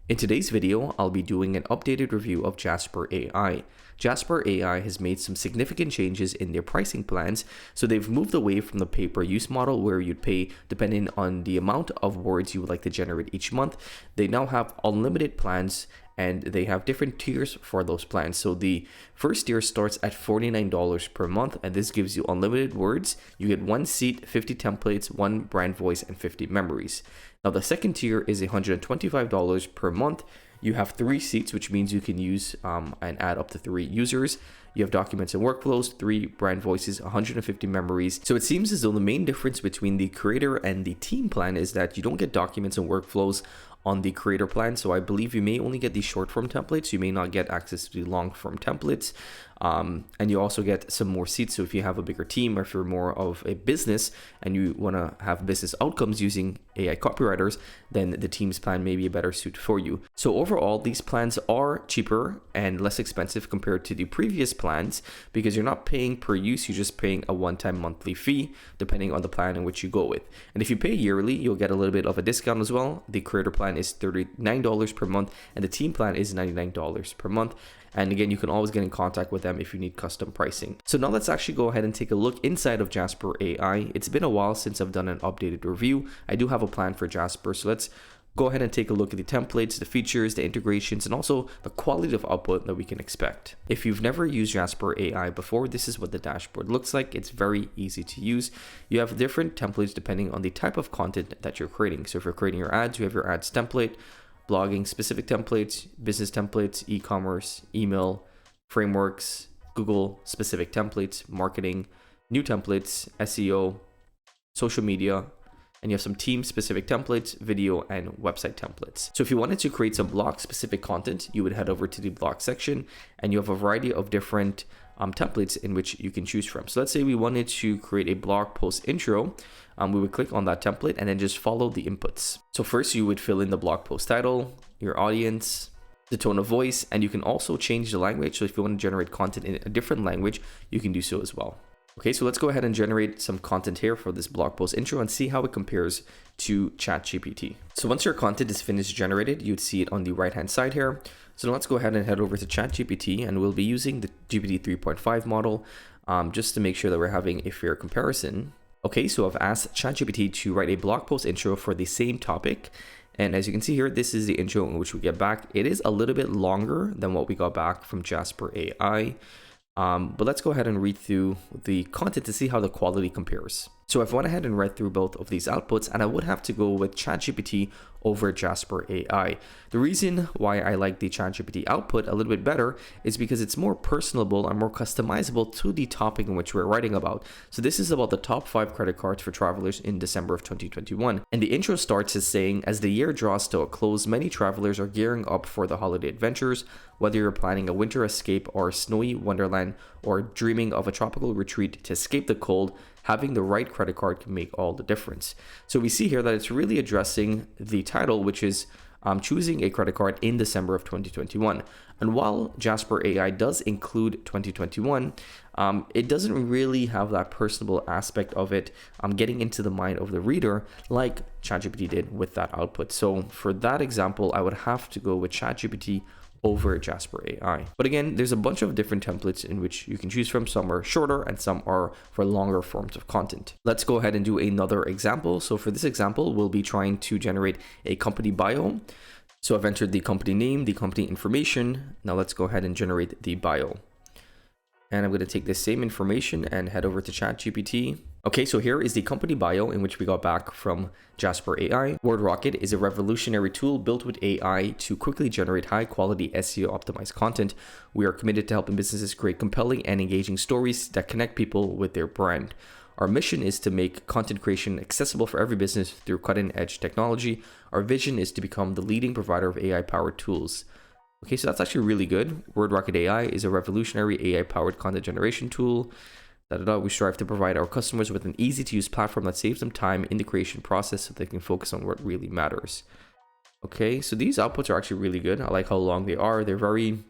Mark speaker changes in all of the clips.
Speaker 1: In today's video, I'll be doing an updated review of Jasper AI. Jasper AI has made some significant changes in their pricing plans, so they've moved away from the pay-per-use model where you'd pay depending on the amount of words you would like to generate each month. They now have unlimited plans and they have different tiers for those plans. So the first tier starts at $49 per month, and this gives you unlimited words. You get 1 seat, 50 templates, 1 brand voice, and 50 memories. Now the second tier is $125 per month. You have 3 seats, which means you can use and add up to 3 users. You have documents and workflows, 3 brand voices, 150 memories. So it seems as though the main difference between the creator and the team plan is that you don't get documents and workflows on the creator plan. So I believe you may only get the short form templates. You may not get access to the long form templates. And you also get some more seats. So if you have a bigger team, or if you're more of a business and you want to have business outcomes using AI copywriters, then the team's plan may be a better suit for you. So overall, these plans are cheaper and less expensive compared to the previous plans because you're not paying per use, you're just paying a one-time monthly fee depending on the plan in which you go with. And if you pay yearly, you'll get a little bit of a discount as well. The creator plan is $39 per month and the team plan is $99 per month. And again, you can always get in contact with them if you need custom pricing. So now let's actually go ahead and take a look inside of Jasper AI. It's been a while since I've done an updated review. I do have a plan for Jasper, so let's go ahead and take a look at the templates, the features, the integrations, and also the quality of output that we can expect. If you've never used Jasper AI before, this is what the dashboard looks like. It's very easy to use. You have different templates depending on the type of content that you're creating. So if you're creating your ads, you have your ads template, blogging specific templates, business templates, e-commerce, email, frameworks, Google specific templates, marketing, new templates, SEO, social media, and you have some team specific templates, video, and website templates. So if you wanted to create some blog specific content, you would head over to the blog section and you have a variety of different templates in which you can choose from. So let's say we wanted to create a blog post intro. We would click on that template and then just follow the inputs. So first you would fill in the blog post title, your audience, the tone of voice, and you can also change the language. So if you want to generate content in a different language, you can do so as well. Okay, so let's go ahead and generate some content here for this blog post intro and see how it compares to ChatGPT. So once your content is finished generated, you'd see it on the right-hand side here. So now let's go ahead and head over to ChatGPT, and we'll be using the GPT 3.5 model just to make sure that we're having a fair comparison. Okay, so I've asked ChatGPT to write a blog post intro for the same topic. And as you can see here, this is the intro in which we get back. It is a little bit longer than what we got back from Jasper AI. But let's go ahead and read through the content to see how the quality compares. So I've went ahead and read through both of these outputs, and I would have to go with ChatGPT over Jasper AI. The reason why I like the ChatGPT output a little bit better is because it's more personable and more customizable to the topic in which we're writing about. So this is about the top 5 credit cards for travelers in December of 2021. And the intro starts as saying, as the year draws to a close, many travelers are gearing up for the holiday adventures. Whether you're planning a winter escape or a snowy wonderland or dreaming of a tropical retreat to escape the cold, having the right credit card can make all the difference. So we see here that it's really addressing the title, which is choosing a credit card in December of 2021. And while Jasper AI does include 2021, it doesn't really have that personable aspect of it getting into the mind of the reader like ChatGPT did with that output. So for that example, I would have to go with ChatGPT over Jasper AI. But again, there's a bunch of different templates in which you can choose from. Some are shorter and some are for longer forms of content. Let's go ahead and do another example. So for this example, we'll be trying to generate a company bio. So I've entered the company name, the company information. Now let's go ahead and generate the bio. And I'm going to take this same information and head over to ChatGPT. Okay, so here is the company bio in which we got back from Jasper AI. WordRocket is a revolutionary tool built with AI to quickly generate high quality SEO optimized content. We are committed to helping businesses create compelling and engaging stories that connect people with their brand. Our mission is to make content creation accessible for every business through cutting edge technology. Our vision is to become the leading provider of AI powered tools. Okay, so that's actually really good. WordRocket AI is a revolutionary AI-powered content generation tool. We strive to provide our customers with an easy-to-use platform that saves them time in the creation process so they can focus on what really matters. Okay, so these outputs are actually really good. I like how long they are. They're very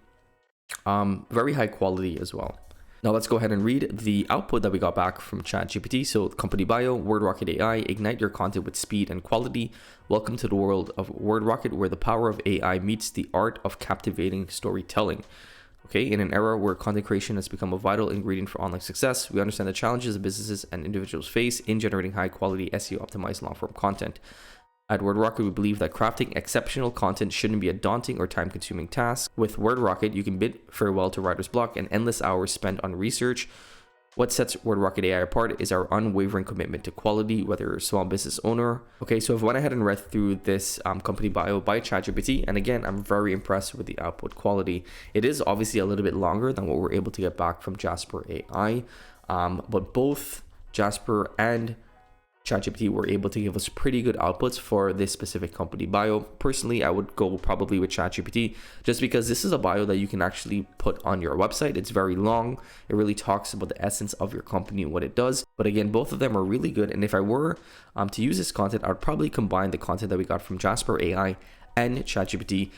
Speaker 1: high quality as well. Now let's go ahead and read the output that we got back from ChatGPT. So company bio, WordRocket AI, ignite your content with speed and quality. Welcome to the world of WordRocket, where the power of AI meets the art of captivating storytelling. Okay, in an era where content creation has become a vital ingredient for online success, we understand the challenges that businesses and individuals face in generating high quality SEO optimized long form content. At WordRocket, we believe that crafting exceptional content shouldn't be a daunting or time-consuming task. With WordRocket, you can bid farewell to writer's block and endless hours spent on research. What sets WordRocket AI apart is our unwavering commitment to quality, whether you're a small business owner. Okay, so I've went ahead and read through this company bio by ChatGPT, and again, I'm very impressed with the output quality. It is obviously a little bit longer than what we're able to get back from Jasper AI, but both Jasper and ChatGPT were able to give us pretty good outputs for this specific company bio. Personally, I would go probably with ChatGPT just because this is a bio that you can actually put on your website. It's very long. It really talks about the essence of your company and what it does. But again, both of them are really good. And if I were to use this content, I would probably combine the content that we got from Jasper AI and ChatGPT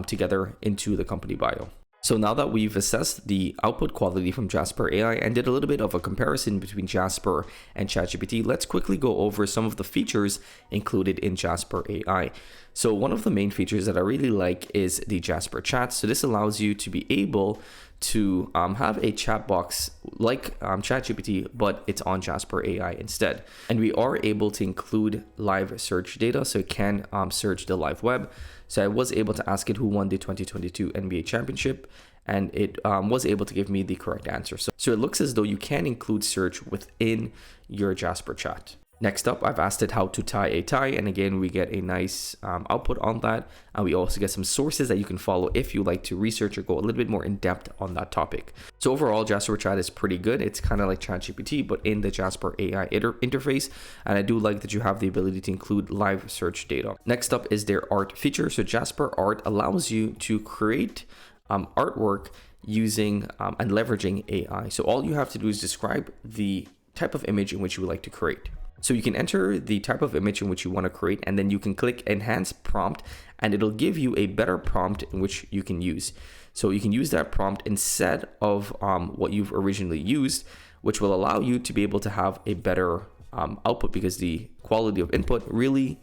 Speaker 1: together into the company bio. So now that we've assessed the output quality from Jasper AI and did a little bit of a comparison between Jasper and ChatGPT, let's quickly go over some of the features included in Jasper AI. So one of the main features that I really like is the Jasper chat. So this allows you to be able to have a chat box like ChatGPT, but it's on Jasper AI instead. And we are able to include live search data, so it can search the live web. So I was able to ask it who won the 2022 NBA championship, and it was able to give me the correct answer. So it looks as though you can include search within your Jasper chat. Next up, I've asked it how to tie a tie, and again, we get a nice output on that. And we also get some sources that you can follow if you like to research or go a little bit more in depth on that topic. So overall, Jasper Chat is pretty good. It's kind of like ChatGPT, but in the Jasper AI interface. And I do like that you have the ability to include live search data. Next up is their art feature. So Jasper Art allows you to create artwork using and leveraging AI. So all you have to do is describe the type of image in which you would like to create. So you can enter the type of image in which you want to create, and then you can click enhance prompt, and it'll give you a better prompt in which you can use. So you can use that prompt instead of what you've originally used, which will allow you to be able to have a better output, because the quality of input really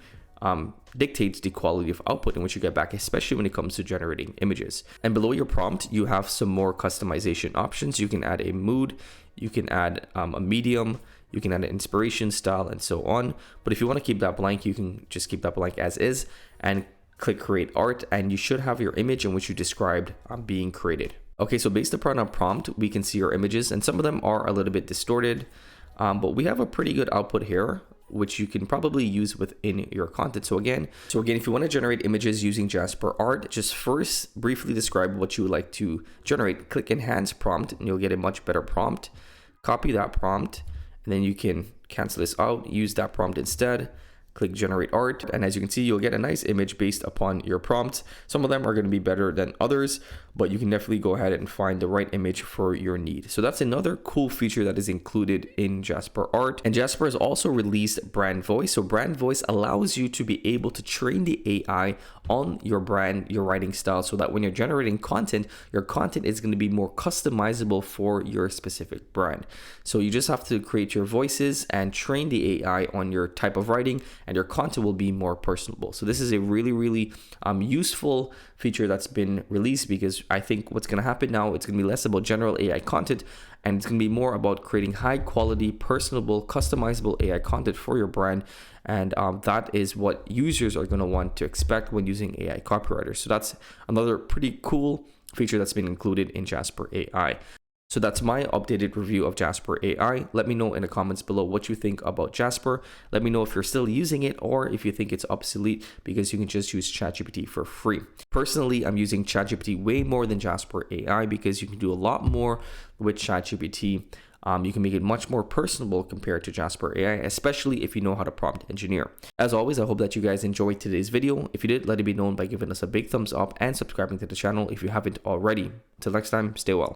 Speaker 1: dictates the quality of output in which you get back, especially when it comes to generating images. And below your prompt, you have some more customization options. You can add a mood, you can add a medium, you can add an inspiration style, and so on. But if you want to keep that blank, you can just keep that blank as is and click create art, and you should have your image in which you described being created. Okay, so based upon our prompt, we can see our images, and some of them are a little bit distorted, but we have a pretty good output here, which you can probably use within your content. So again, if you want to generate images using Jasper Art, just first briefly describe what you would like to generate. Click enhance prompt, and you'll get a much better prompt. Copy that prompt, and then you can cancel this out, use that prompt instead. Click generate art, and as you can see, you'll get a nice image based upon your prompts. Some of them are going to be better than others, but you can definitely go ahead and find the right image for your need. So that's another cool feature that is included in Jasper Art. And Jasper has also released brand voice. So brand voice allows you to be able to train the AI on your brand, your writing style, so that when you're generating content, your content is going to be more customizable for your specific brand. So you just have to create your voices and train the AI on your type of writing, and your content will be more personable. So this is a really useful feature that's been released, because I think what's going to happen now, it's going to be less about general AI content, and it's going to be more about creating high quality, personable, customizable AI content for your brand. And that is what users are going to want to expect when using AI copywriters. So that's another pretty cool feature that's been included in Jasper AI. So that's my updated review of Jasper AI. Let me know in the comments below what you think about Jasper. Let me know if you're still using it, or if you think it's obsolete, because you can just use ChatGPT for free. Personally, I'm using ChatGPT way more than Jasper AI, because you can do a lot more with ChatGPT. You can make it much more personable compared to Jasper AI, especially if you know how to prompt engineer. As always, I hope that you guys enjoyed today's video. If you did, let it be known by giving us a big thumbs up and subscribing to the channel if you haven't already. Until next time, stay well.